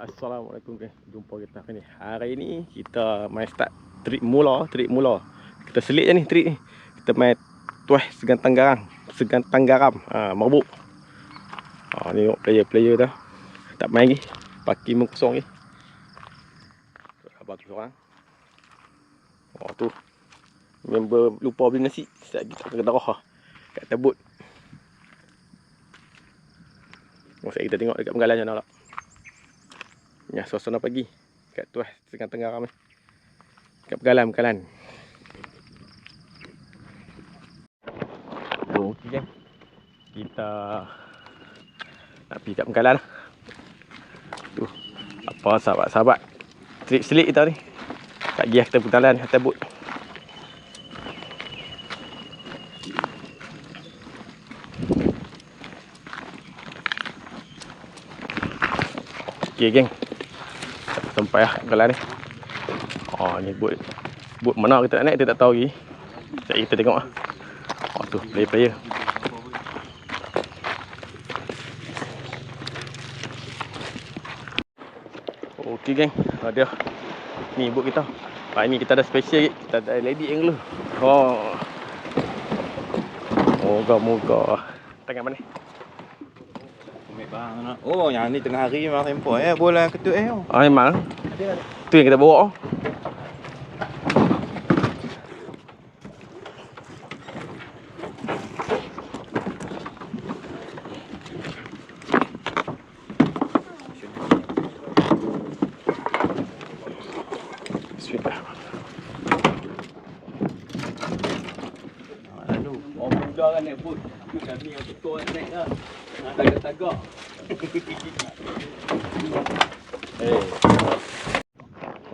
Assalamualaikum guys, jumpa kita hari ni. Hari ni kita main start trik mula. Kita selit je ni trik ni. Kita main tuah segantang garam. Mabuk. Ni tengok player tu. Tak main lagi. Paki pun kosong lagi. Abang tu seorang. Tu. Member lupa beli nasi. Sekejap lagi tak kena darah kat tebut. Masa kita tengok dekat penggalan macam mana pula. Ya, suasana pagi kat tuah segantang garam ni. Kat penggalan. Okey kan. Kita nak pergi kat penggalan lah. Tu. Apa sahabat-sahabat trik selit kita ni. Kat giah kita penggalan kat tebut. Okey geng. Sampai lah penggalan ni. Ni boat mana kita nak naik kita tak tahu lagi. Sekejap kita tengok lah. Tu player. Okey geng, ada ni boat kita. Hari ni kita ada special, kita ada lady angler. Moga-moga tengah mana? Oh, yang ni tengah hari memang tempoh bola ketut Memang. Tu yang kita bawa. Bismillah. Aduh, orang muda kan naik boat. Kami yang ketua naik lah. Tagak-tagak.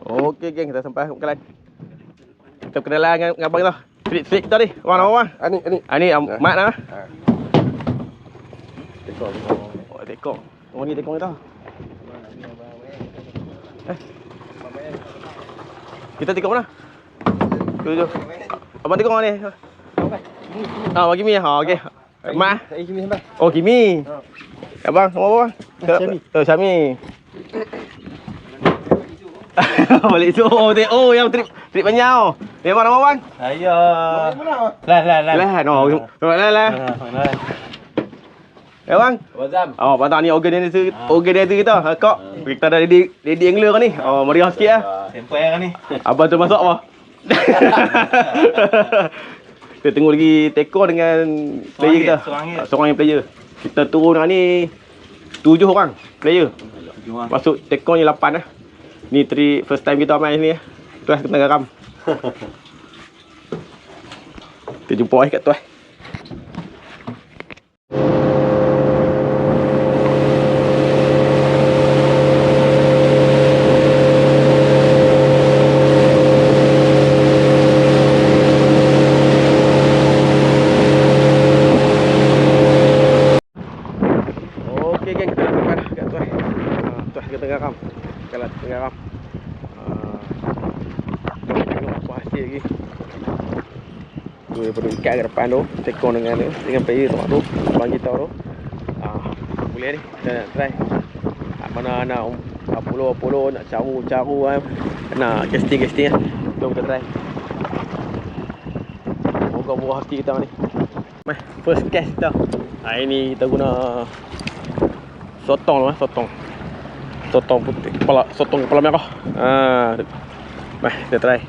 Okey geng, kita sampai penggalan. Kita kenalan dengan abang kita. Trik kita ni. Orang. Ni Mat lah. Tekong. Orang ni tekong kita. Kita tekong mana? Tu. Abang tekong ni. Bagi mi. Okey. Mat. Saya Kimi sampai. Oh, Kimi. Abang, sama abang? Syami. Syami. Balik tu. Yang trip Panyau. Dia mana bang? Saya. Lah. Lah. Ya bang. Wazam. Patang ni organizer kita. Kak. Kita ada lady angler ni. Meriah sikit lah. Tempoh yang ni. Abang tu masuk apa? Kita tunggu lagi tekor dengan player kita. Seorang yang player. Kita turun hari ni 7 orang player. Masuk tekor ni 8 lah. Ni first time kita main ni. Tuas kena garam. Kita jumpa kat tuas. Okey geng, kita dah sampai dah kat tuas. Tuas kita garam. Kalau kita garam. Tengok apa hasil lagi. Tu daripada ikat ke depan tu, tekong dengan player tu abang kita tu. Boleh ni, kita nak try. Mana nak Apollo nak caru kan. Nak casting kan. Jom kita try. Moga-moga hati kita ni. First cast kita. Hari ni kita guna sotong putih, sotong kepala merah. Kita try.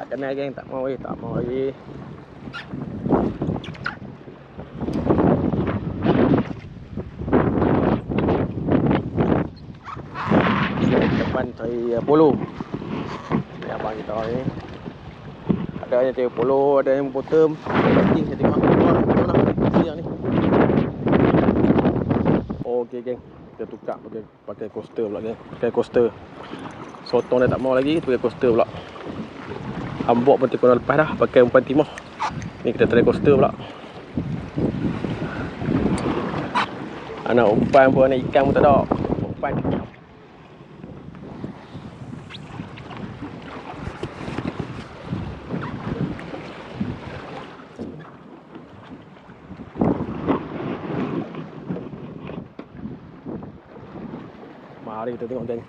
Kena geng, tak mau lagi. cari polo. Ni abang kita orang ni. Ada yang cari polo, ada yang bottom. Ni saya tengok aku keluar. Macam mana? Siang ni. Okey geng. Kita tukar pakai coaster pula geng. Pakai coaster. Sotong dah tak mau lagi, pakai coaster pula. Ambok pun tekun lepas dah pakai umpan timah. Ni kita try coaster pula. Anak umpan pun, anak ikan pun tak ada. Umpan. Mari kita tengok geng.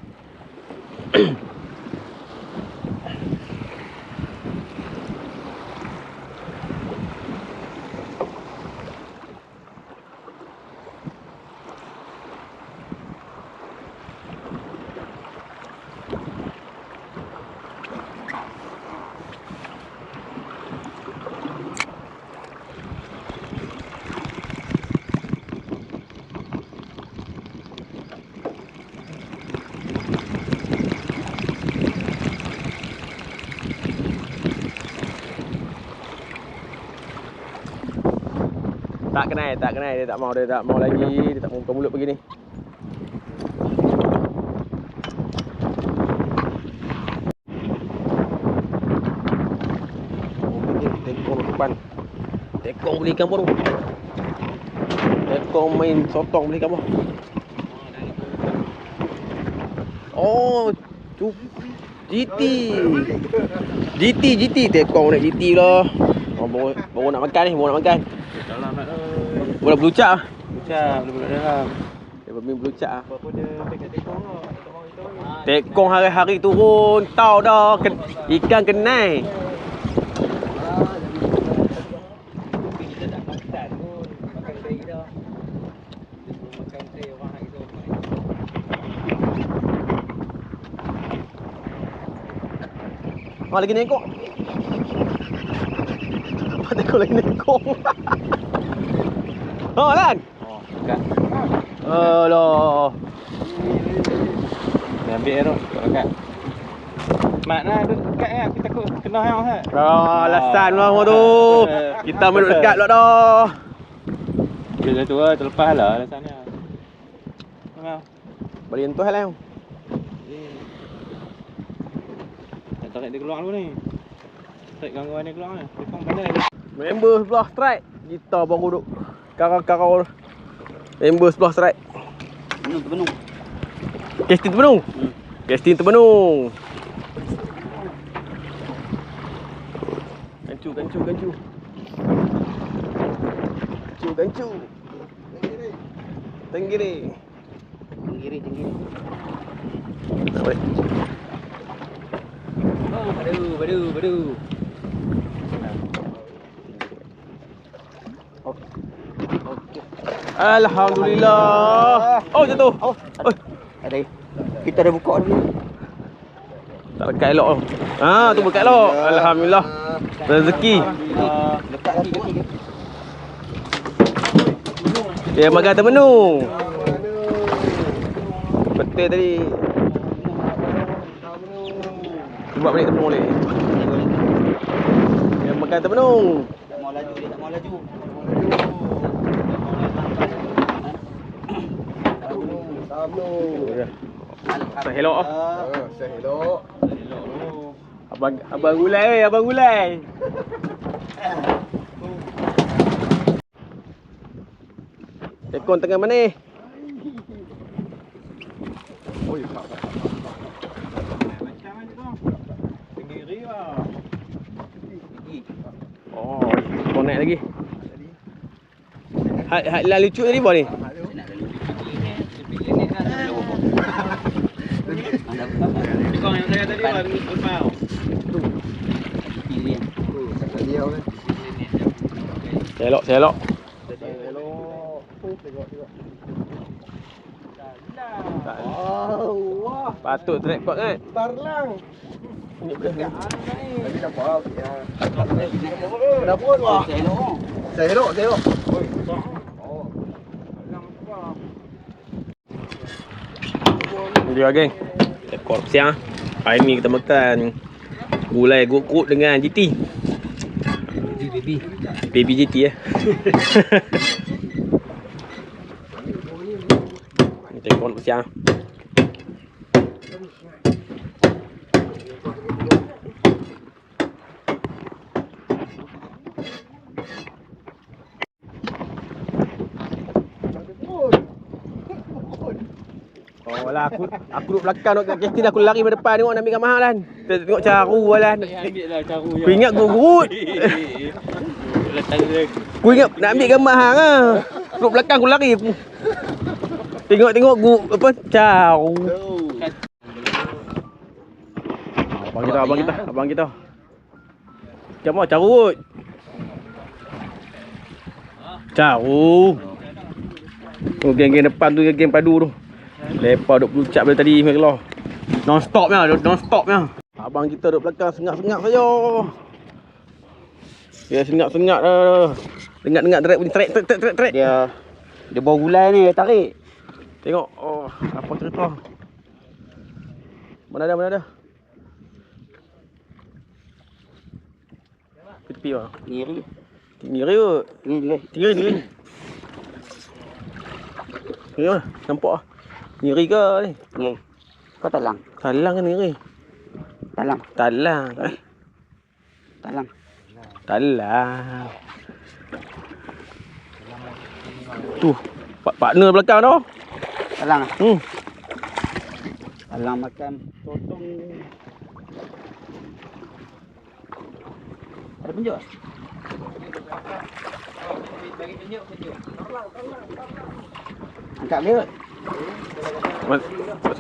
Tak kenal, dia tak mau lagi, dia tak mau buka mulut begini. Tekong depan. Tekong beli ikan pun. Tekong main sotong beli ikan pun. Oh, tu GT tekong nak GT lah. Oh, baru nak makan ni, Dalam nak Bola belucak. Bucak, boleh dalam. Dia bermain belucak ah. Apa dia pekat tekong tu? Tekong hari-hari turun, tahu dah ikan kenai. Kita tak makan pun. Makan bayi dah. Makan teh orang hari tu. Lagi nekok. Apa tekong lagi nekok? Oh kan? Oh, dekat. Alah. Dia ambil tu, dekat. Mak nak duduk dekat kan, aku takut kena hang kan. Alasan lah semua tu. Kita main duduk dekat pula dah. Bila tu lah, terlepas lah alasannya. Memang. Balik yang tu hal lah. Tak tarik dia keluar dulu ni. Tarik gangguan dia keluar ni. Tekong pandai dia. Member sebelah strike. Kita baru duduk karau-karau. Member sebelah strike. Terbenung. Casting terbenung. Casting terbenung. Gancu. Tenggiri. Baik. Oh, badu. Alhamdulillah. Oh jatuh. Oh. Ada. Kita dah buka dulu. Tak lekat elok tu. Tu lekat elok. Alhamdulillah. Rezeki. Lekat lagi ke? Dia makan termenung. Betul tadi. Buat balik termenung boleh. Dia makan termenung. Tak mau laju. Saya helok ah. Saya elok. Abang gulai. Tekong tengah mana ni? Oi, pak. Macam mana tu? Tenggiri lah. Oh, kau naik lagi. Hak lah lucu tadi buat ni. Tekong yang saya tadi lah, lepas. Pilih. Dia kan. Selok. Elok. Wah, Patut track kot kan? tarlang. Ini bukan ni. Tapi dah faham ya. Kenapa wah? Saya elok. Oi. Oh. Ini dia geng. Ekor siang. Hari ni kita makan gulai guk-guk dengan GT. Baby GT ya. Ni ekor siang. Oh lah, aku duduk belakang tengok kat Justin, aku lari ke depan tengok nak ambil gambar kan. Tengok caru lah. Ambil lah caru Aku ingat gurut. Aku ingat nak ambil gambar hang ah. Duduk belakang aku lari. Tengok apa caru. Abang kita. Macam mana carut? Caru. Oh, geng-geng depan tu, geng padu tu. Lepas duk pelucat dari tadi keluar. Non stop nya. Abang kita duk belakang sengak-sengak saja. Dia sengak-sengak dah. Dengar trek bunyi trek. Dia bawa gulai ni, dia tarik. Tengok. Oh, apa cerita? Mana ada? Tepi ah. Ngiri. Ngiri kot. Ngiri. Ngiri mana? Nampak ah. Ngiri ke ni? Ngiri. Kau talang. Talang ke ngiri? Talang. Talang. Talang. Tu, partner belakang tu. Talang ah. Hmm. Talang makan sotong. Ada penjuk? Bagi penjuk. Angkat dia.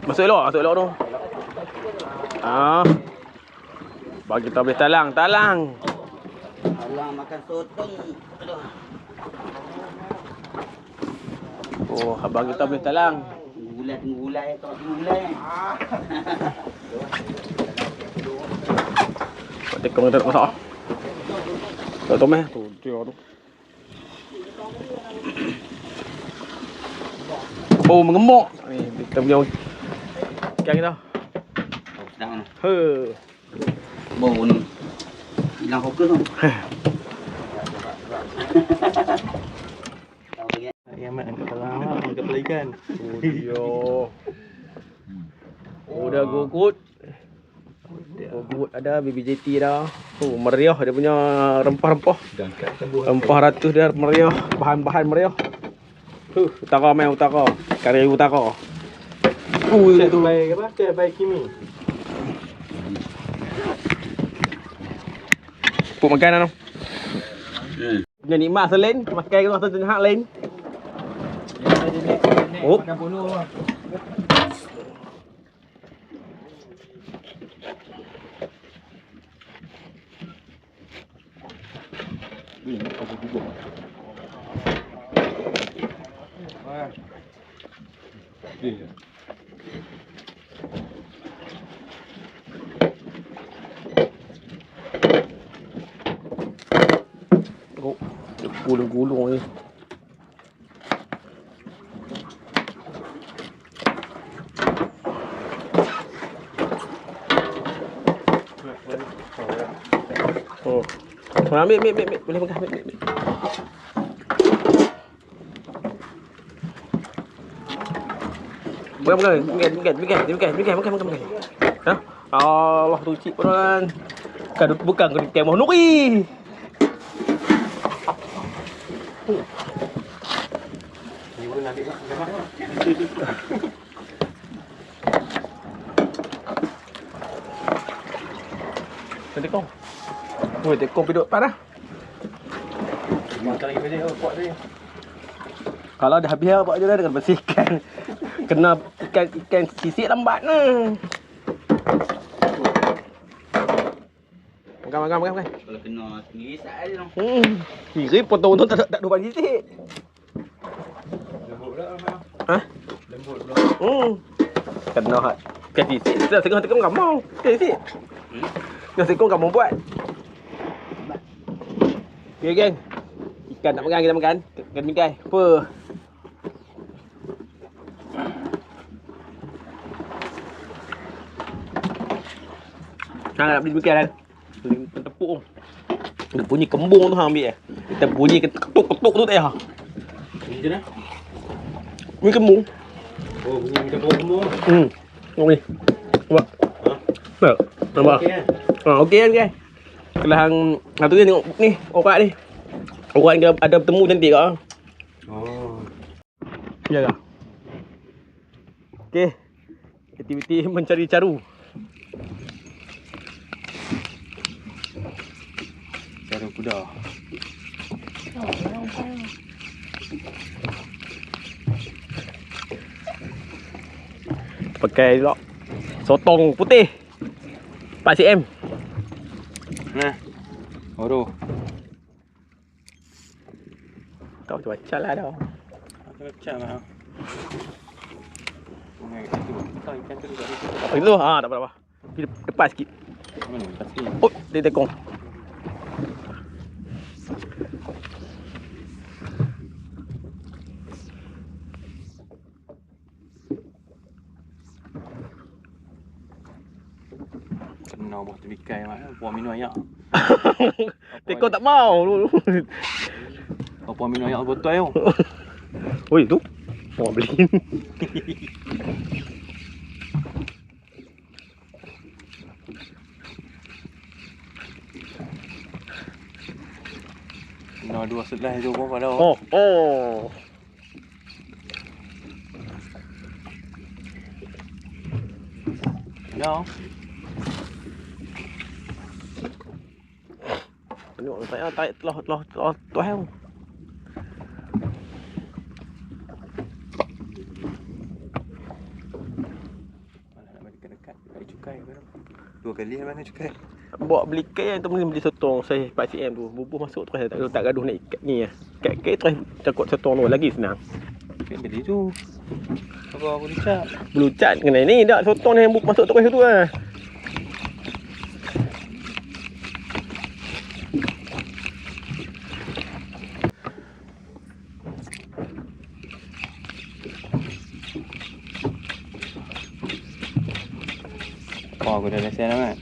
Masuk elok tu. Ah. Bagi kita boleh talang. Talang makan sotong. Aduh. Oh, abang kita boleh talang. Gulai, tak gulai. Buat tekong kita masak. Tak meh tu dia tu. Oh, mengemuk. Ni kita punya ikan kita. Sedang. He. Bau ni. Hilang fokus tu. Yang mak angkat talang lah, angkat pala ikan. Oh dia. Oh dah gugut. Gugut ada BBJT dah. Oh meriah dia punya rempah-rempah. Rempah ratus dia meriah, bahan-bahan meriah. Utara. Kari utara. Cek baik apa? Cek baik kimi. Puk makanan tu. Punya nikmat selain makan ke rasa hak lain. Oh. Makan bunuh lah. Oh, gulung-gulung ni. Oh. Ambil. Boleh pegang, ambil. Makan. Ha? Allah tu cik orang. Bukan kau tembok nuri. Tekong. Oh, tekong piduk parah. Makan lagi balik pot ni. Kalau dah habis apa je dah dengan bersihkan. Kena ikan sisik lambat ni. Makan. Kalau kena sendiri sat je tu. Kiri potong tak ada sisik. Lembut pula memang. Ha? Lembut pula. Kena hak. Ikan sisik. Dah tengah gamau. Ikan sisik. Dah tengah gamau buat. Okay, geng. Ikan nak makan, kita makan. Ikan mingkai. Apa? Hang nak beli demikian kan. Beli tepuk. Dia bunyi kembung tu hang ambil. Kita bunyi ketuk-ketuk tu tak ya. Ini je lah. Bunyi kembung. Oh, bunyi macam kembung. Ni. Nampak? Ha? Nampak? Okey kan? Okey kan guys. Kalau hang tu dia tengok ni, orang ni. Orang dia ada bertemu cantik ke? Oh. Ya ke? Okey. Aktiviti mencari caru. Cara kuda. Pakai pula sotong putih 4 cm. Nah. Baru. Tahu cuaca lah dah. Aku nak cak lah. Sungai kat situ. Tak ikan tu dekat situ. Oh itu tak apa-apa. Pergi depan sikit. Mana? Pasti. Oh, dia tekong. Kena buah terbikai mak. Buah minum ayak. Tekong tak mau. Buah minum ayak botol tu. Oi tu. Orang beli. Kena dua sebelah tu pun pada. Oh. No. Tengok saya tarik telah tu. Nak balik dekat balik cukai ke tu. 2 kali dah mana cukai. Bawa beli kai tu beli sotong saya 4 cm tu. Bubuh masuk terus tak gaduh nak ikat ni. Ikat kai terus cakut sotong tu lagi senang. Kan beli tu. Apa dicak? Belucat kena ni dak sotong ni yang masuk terus tu ah. Oh, aku dah lesen dah mat.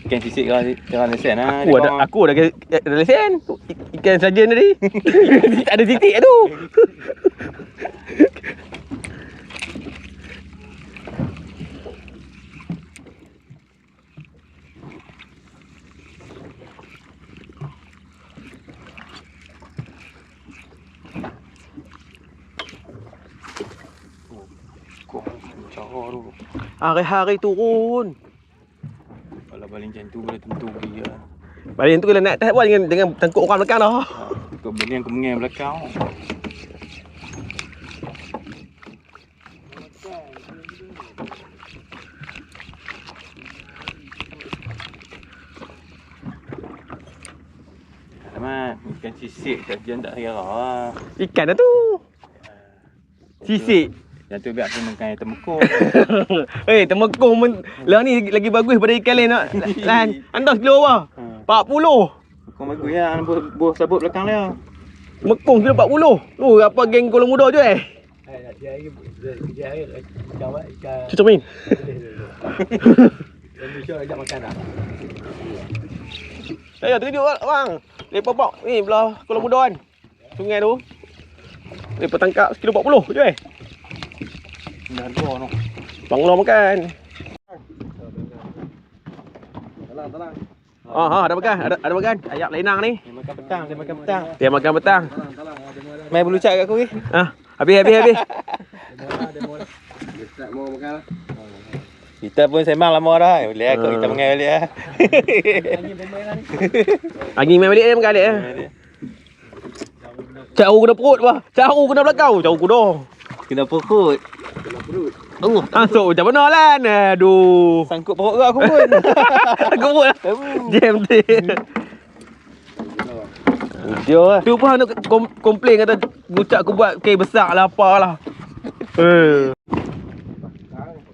Ikan sisik kau lesen lah. Aku ada lesen. Ikan sajen tadi. Tak ada titik tu. Kau cara tu. Hari-hari turun. Kalau baling macam tu boleh tentu pergi lah. Baling tu kalau nak atas buat dengan tengkuk orang belakang dah. Kau beli yang kemengai belakang. Alamak, ikan sisik sajian tak kira lah. Ikan dah tu. Sisik. Yang tu biar aku makan temekung. Temekung pun lah ni lagi bagus pada ikan lain nak. Lain. Anda kilo apa? 40. Kau bagus ya, buah sabut belakang dia. Temekung kilo 40. Tu apa geng Kuala Muda je Nak dia air kerja air ikan. Cucuk min. Indonesia ajak makan dah. Saya tunjuk bang. Lepas bak ni belah Kuala Muda kan. Sungai tu. Lepas tangkap sekilo 40 je Dah dua tu. Bang Long makan. Talang. Ada makan. Ada makan. Ayak lenang ni. Dia makan petang, dia makan petang. Dia makan petang. Talang. Main belucat kat aku ni. Habis. Dia start mau makan lah. Kita pun sembang lama dah. Boleh aku kita mengai balik lah. Angin pemain lah ni. Angin main balik dia makan balik Caru kena perut bah. Caru kena belakang. Caru kuda. Kena perut. Allah. Masuk macam mana lah. Aduh. Sangkut perut kau aku pun. Aku pun lah. Jam tu. Dia lah. Tu pun nak komplain kata bucak aku buat kai besar lah apalah.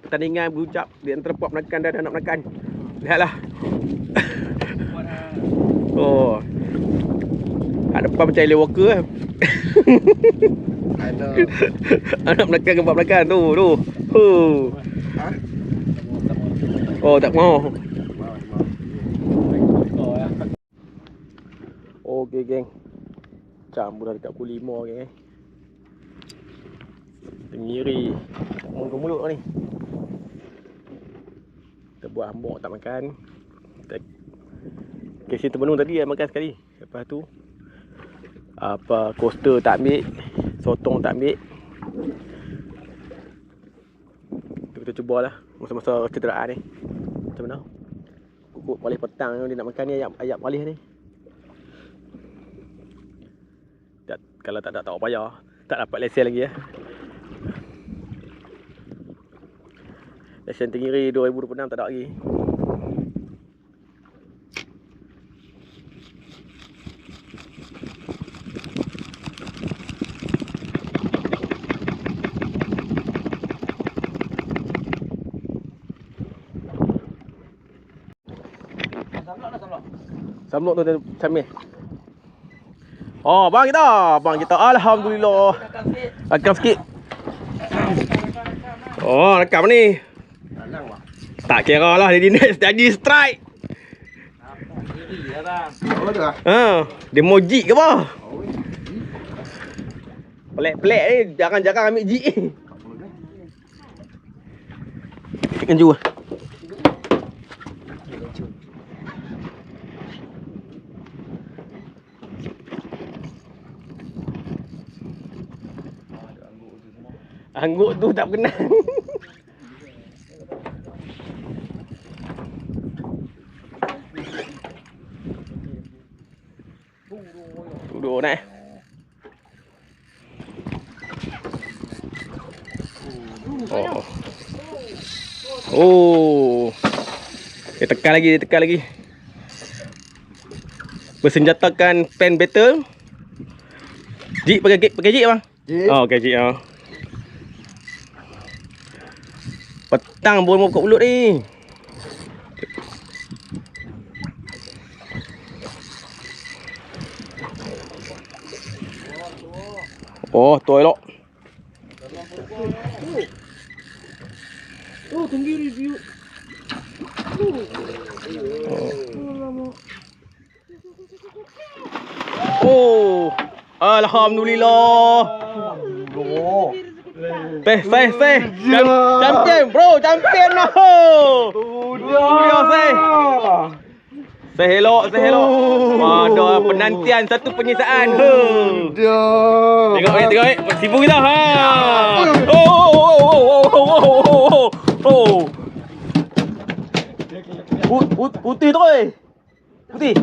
Pertandingan berucap di antara puak menekan dan anak menekan. Lihatlah. Oh. Ada depan macam Ellie Walker kan. Anak menekan ke puak menekan tu. Oh tak mau. Okey geng. Jam dah dekat pukul 5 geng. Tengiri mulut ni. Kita buat hambuk tak makan. Kesin terbenung tadi makan sekali. Lepas tu coaster tak ambil, sotong tak ambil. Kita cubalah masa-masa cederaan ni. Macam mana? Kukuk paling petang dia nak makan ni ayam paling ni. Kalau tak payah. Tak dapat lesen lagi ya. Lesen Tengiri 2026 tak ada lagi. Samlok tu Samir. Oh, bang kita alhamdulillah. Rekam sikit. Oh, rekam ni. Tak kira lah dia next jadi strike. Apa tu ah? Dia mau jig ke apa? Pelik-pelik ni, jarang-jarang ambil jig ni. Ikan ju. Angguk tu tak kenal. Duduk nak. Oh. Dia tekan lagi. Bersenjatakan pen battle. Jig pakai jig bang. Oh, pakai jig ah. Petang pun mau buka mulut ni. Oh, tu elok. Oh, tinggi review. Oh, alhamdulillah. Champion bro, champion lah. Say hello. Ada penantian satu penyiksaan. Tengok sibuk kita. Putih tu oi. Putih.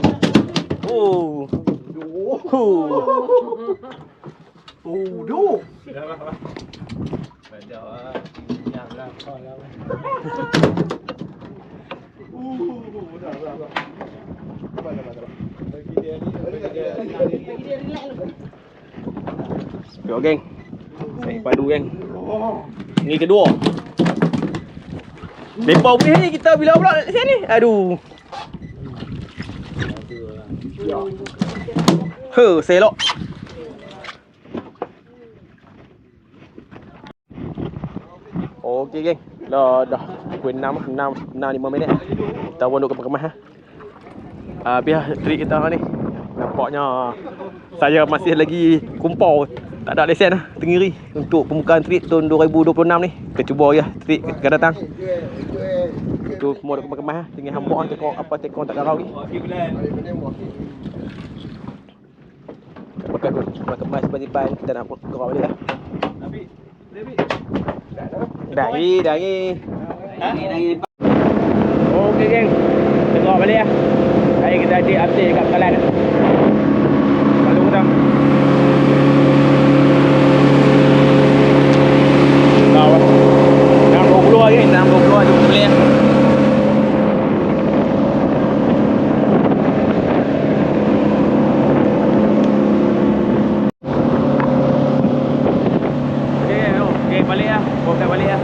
Tengok geng. Naik padu geng. Ni kedua. Lepas boleh ni kita bila pula kat sini. Aduh. Selok. Okey geng. Dah pukul 6:05 minit. Kita pun duduk kemas-kemas biar trik kita ni. Nampaknya saya masih lagi kumpau. Tak ada lesen Tengiri untuk pembukaan trik tahun 2026 ni. Kita cuba ya trik akan datang. Tu semua duduk kemas-kemas tinggal hambuk tekong apa tekong tak garau ni. Kita kemas simpan kita nak garau balik lah. Dari. Okey geng. Tengok balik lah. Hari kita ada update dekat Pekalan. Lalu hutang. Tahu lah. 6.20 lagi ni. 6.20 lagi kita balik lah. Balik lah. Bawa balik lah.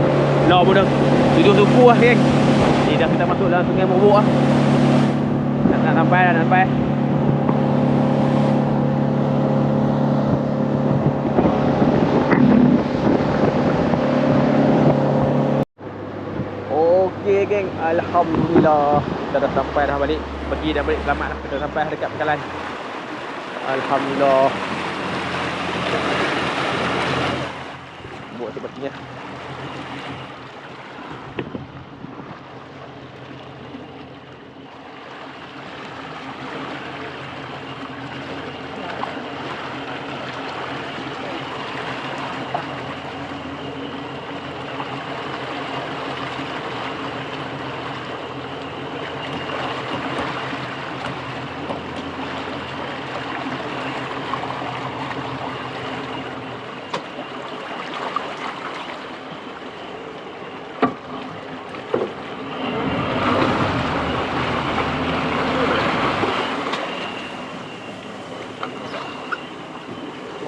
Lah pun dah 7 suku lah geng. Ni dah kita masuk dalam sungai Merbuk lah. Nak sampai. Okey geng, alhamdulillah kita dah sampai dah balik. Pergi dah balik selamat lah. Kita sampai dekat Pekalan. Alhamdulillah. Buat sepertinya.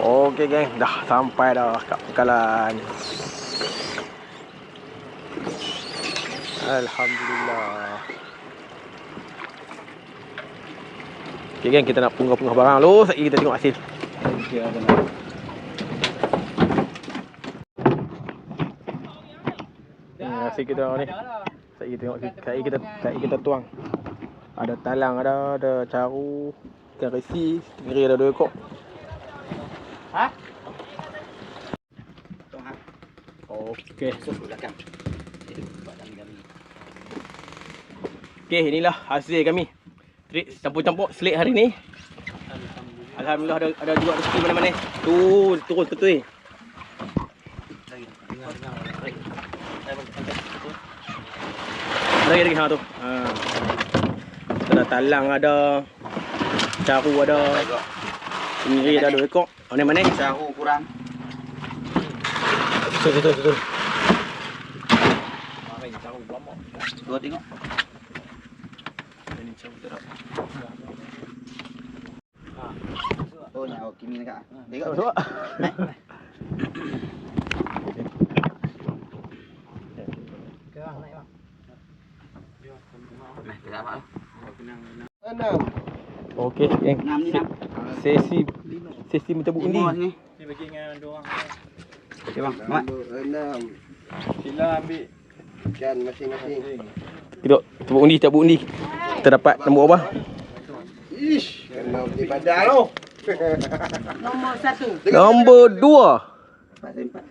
Okey geng, dah sampai dah kat pangkalan. Alhamdulillah. Okey geng, kita nak punggah-punggah barang dulu. Sekejap kita tengok hasil. Hasil kita ni. Sekejap tengok sekejap kita tuang. Ada talang, ada caru, ikan resi, stingray ada 2 ekor. Ha? Okey. Susu belakang. Okey, inilah hasil kami. Trik campur-campur selit hari ni. Alhamdulillah ada juga rezeki mana-mana. Tu turun betul. Lagi ha tu. Ha. Ada talang, ada caru, ada stingray ada 2 ekor. Mana-mana? Caru kurang. Betul. Dua tengok. Oh, nak kimi dekat. Tengok. Tengok. Kerang naik bang. Tidak apa. Enam. Okey, geng. 6 ni 6. Sesi mencabut undi. Ni. Ni bagi dengan 2 orang. Okey bang. Mat. 6. Sila ambil. Ikan masing-masing. Kita cabut undi. Kita dapat nombor apa? Ish, kena beli badan tu. Nombor 1. Nombor 2. 4.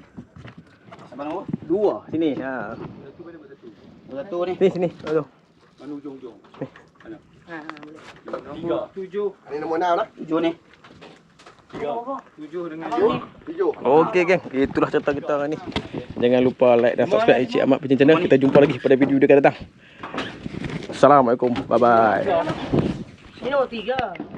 Sabar nombor. 2 sini. Ha. Satu ni. Sini. Aduh. Mana ujung-ujung? Ha, boleh. Nombor 7. Ini nombor 6 lah. 7 ni. 7 dengan 7. Okey geng, itulah cerita kita hari ni. Jangan lupa like dan subscribe Encik Ahmad punya channel. Kita jumpa lagi pada video akan datang. Assalamualaikum. Bye bye. Ini nombor 3.